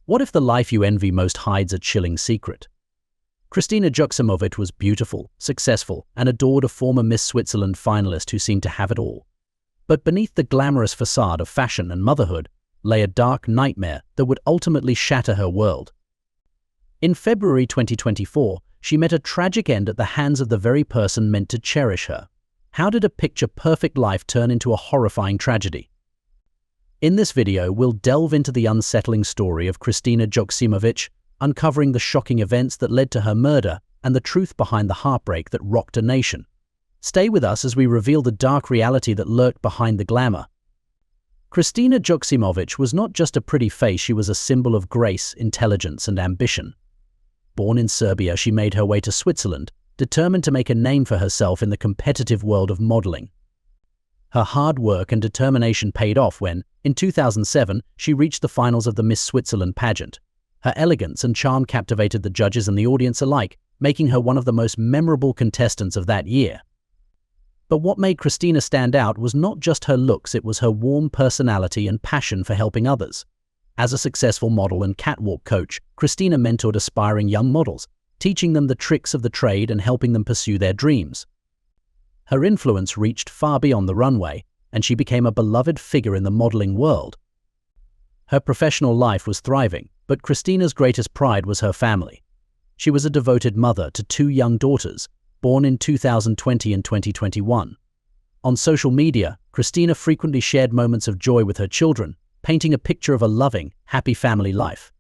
What if the life you envy most hides a chilling secret? Kristina Joksimovic was beautiful, successful, and adored a former Miss Switzerland finalist who seemed to have it all. But beneath the glamorous facade of fashion and motherhood lay a dark nightmare that would ultimately shatter her world. In February 2024, she met a tragic end at the hands of the very person meant to cherish her. How did a picture-perfect life turn into a horrifying tragedy? In this video, we'll delve into the unsettling story of Kristina Joksimovic, uncovering the shocking events that led to her murder and the truth behind the heartbreak that rocked a nation. Stay with us as we reveal the dark reality that lurked behind the glamour. Kristina Joksimovic was not just a pretty face, she was a symbol of grace, intelligence, and ambition. Born in Serbia, she made her way to Switzerland, determined to make a name for herself in the competitive world of modeling. Her hard work and determination paid off when, in 2007, she reached the finals of the Miss Switzerland pageant. Her elegance and charm captivated the judges and the audience alike, making her one of the most memorable contestants of that year. But what made Kristina stand out was not just her looks, it was her warm personality and passion for helping others. As a successful model and catwalk coach, Kristina mentored aspiring young models, teaching them the tricks of the trade and helping them pursue their dreams. Her influence reached far beyond the runway, and she became a beloved figure in the modeling world. Her professional life was thriving, but Kristina's greatest pride was her family. She was a devoted mother to two young daughters, born in 2020 and 2021. On social media, Kristina frequently shared moments of joy with her children, painting a picture of a loving, happy family life.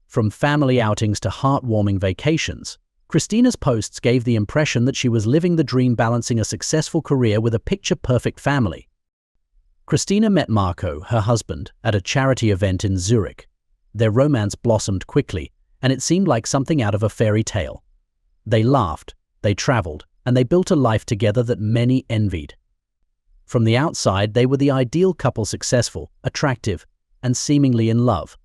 From family outings to heartwarming vacations, Kristina's posts gave the impression that she was living the dream, balancing a successful career with a picture-perfect family. Kristina met Marco, her husband, at a charity event in Zurich. Their romance blossomed quickly, and it seemed like something out of a fairy tale. They laughed, they traveled, and they built a life together that many envied. From the outside, they were the ideal couple, successful, attractive, and seemingly in love.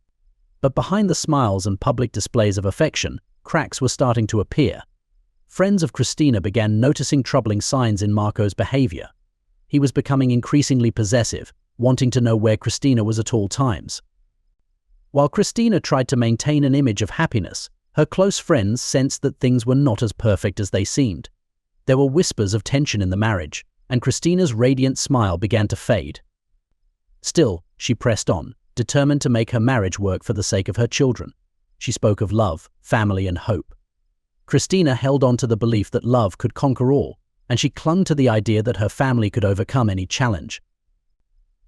But behind the smiles and public displays of affection, cracks were starting to appear. Friends of Kristina began noticing troubling signs in Marco's behavior. He was becoming increasingly possessive, wanting to know where Kristina was at all times. While Kristina tried to maintain an image of happiness, her close friends sensed that things were not as perfect as they seemed. There were whispers of tension in the marriage, and Kristina's radiant smile began to fade. Still, she pressed on, determined to make her marriage work for the sake of her children. She spoke of love, family, and hope. Kristina held on to the belief that love could conquer all, and she clung to the idea that her family could overcome any challenge.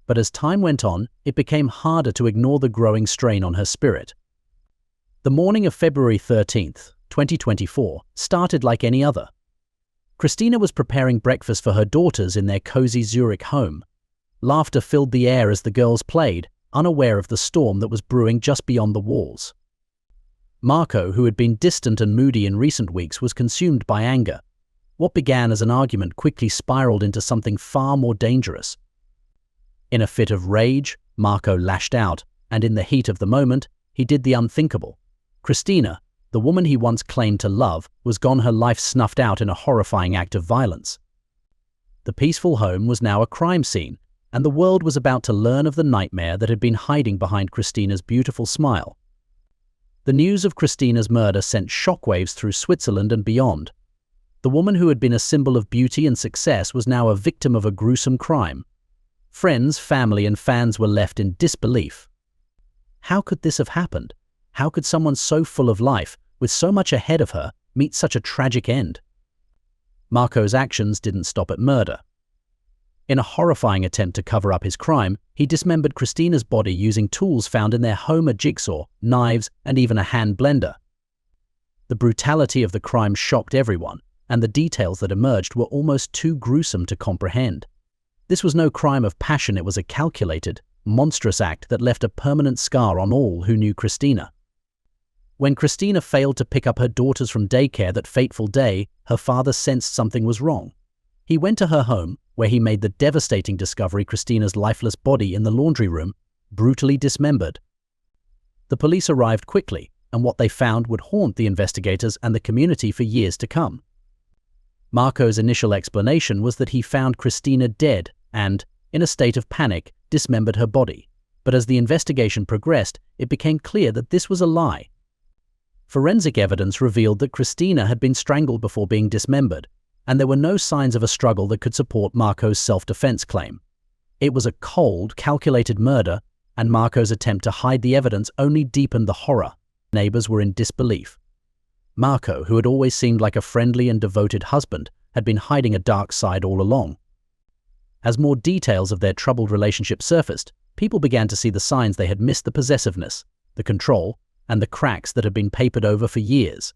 But as time went on, it became harder to ignore the growing strain on her spirit. The morning of February 13th, 2024, started like any other. Kristina was preparing breakfast for her daughters in their cozy Zurich home. Laughter filled the air as the girls played, unaware of the storm that was brewing just beyond the walls. Marco, who had been distant and moody in recent weeks, was consumed by anger. What began as an argument quickly spiraled into something far more dangerous. In a fit of rage, Marco lashed out, and in the heat of the moment, he did the unthinkable. Kristina, the woman he once claimed to love, was gone, her life snuffed out in a horrifying act of violence. The peaceful home was now a crime scene, and the world was about to learn of the nightmare that had been hiding behind Kristina's beautiful smile. The news of Kristina's murder sent shockwaves through Switzerland and beyond. The woman who had been a symbol of beauty and success was now a victim of a gruesome crime. Friends, family, and fans were left in disbelief. How could this have happened? How could someone so full of life, with so much ahead of her, meet such a tragic end? Marco's actions didn't stop at murder. In a horrifying attempt to cover up his crime, he dismembered Kristina's body using tools found in their home: a jigsaw, knives, and even a hand blender. The brutality of the crime shocked everyone, and the details that emerged were almost too gruesome to comprehend. This was no crime of passion, it was a calculated, monstrous act that left a permanent scar on all who knew Kristina. When Kristina failed to pick up her daughters from daycare that fateful day, her father sensed something was wrong. He went to her home, where he made the devastating discovery: Kristina's lifeless body in the laundry room, brutally dismembered. The police arrived quickly, and what they found would haunt the investigators and the community for years to come. Marco's initial explanation was that he found Kristina dead and, in a state of panic, dismembered her body. But as the investigation progressed, it became clear that this was a lie. Forensic evidence revealed that Kristina had been strangled before being dismembered, and there were no signs of a struggle that could support Marco's self-defense claim. It was a cold, calculated murder, and Marco's attempt to hide the evidence only deepened the horror. Neighbors were in disbelief. Marco, who had always seemed like a friendly and devoted husband, had been hiding a dark side all along. As more details of their troubled relationship surfaced, people began to see the signs they had missed: the possessiveness, the control, and the cracks that had been papered over for years.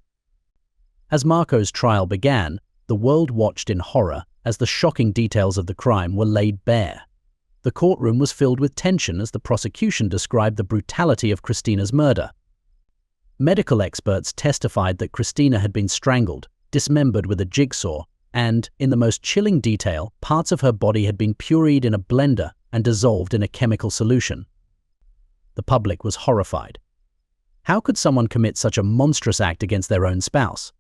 As Marco's trial began, the world watched in horror as the shocking details of the crime were laid bare. The courtroom was filled with tension as the prosecution described the brutality of Kristina's murder. Medical experts testified that Kristina had been strangled, dismembered with a jigsaw, and, in the most chilling detail, parts of her body had been pureed in a blender and dissolved in a chemical solution. The public was horrified. How could someone commit such a monstrous act against their own spouse?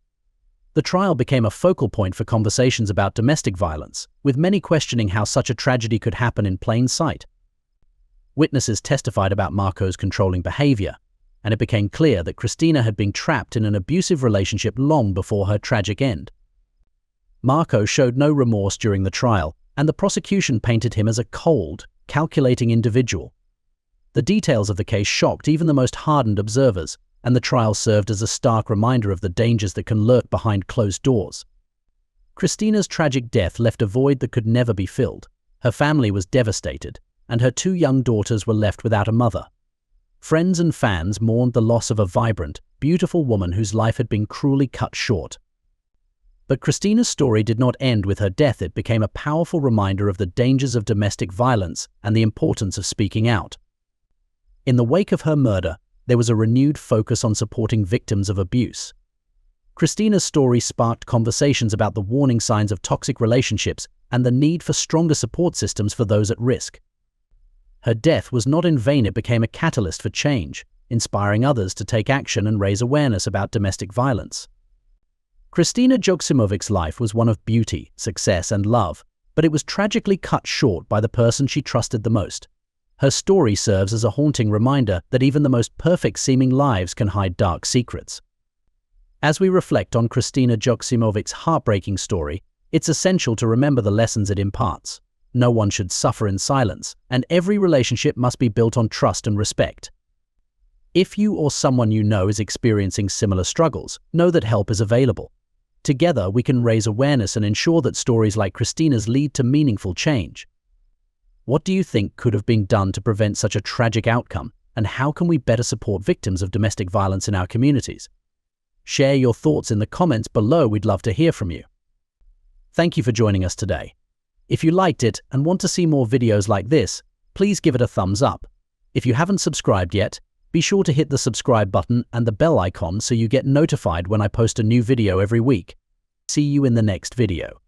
The trial became a focal point for conversations about domestic violence, with many questioning how such a tragedy could happen in plain sight. Witnesses testified about Marco's controlling behavior, and it became clear that Kristina had been trapped in an abusive relationship long before her tragic end. Marco showed no remorse during the trial, and the prosecution painted him as a cold, calculating individual. The details of the case shocked even the most hardened observers, and the trial served as a stark reminder of the dangers that can lurk behind closed doors. Kristina's tragic death left a void that could never be filled. Her family was devastated, and her 2 young daughters were left without a mother. Friends and fans mourned the loss of a vibrant, beautiful woman whose life had been cruelly cut short. But Kristina's story did not end with her death. It became a powerful reminder of the dangers of domestic violence and the importance of speaking out. In the wake of her murder, there was a renewed focus on supporting victims of abuse. Kristina's story sparked conversations about the warning signs of toxic relationships and the need for stronger support systems for those at risk. Her death was not in vain. It became a catalyst for change, inspiring others to take action and raise awareness about domestic violence. Kristina Joksimovic's life was one of beauty, success, and love, but it was tragically cut short by the person she trusted the most. Her story serves as a haunting reminder that even the most perfect-seeming lives can hide dark secrets. As we reflect on Kristina Joksimovic's heartbreaking story, it's essential to remember the lessons it imparts. No one should suffer in silence, and every relationship must be built on trust and respect. If you or someone you know is experiencing similar struggles, know that help is available. Together, we can raise awareness and ensure that stories like Kristina's lead to meaningful change. What do you think could have been done to prevent such a tragic outcome, and how can we better support victims of domestic violence in our communities? Share your thoughts in the comments below. We'd love to hear from you. Thank you for joining us today. If you liked it and want to see more videos like this, please give it a thumbs up. If you haven't subscribed yet, be sure to hit the subscribe button and the bell icon so you get notified when I post a new video every week. See you in the next video.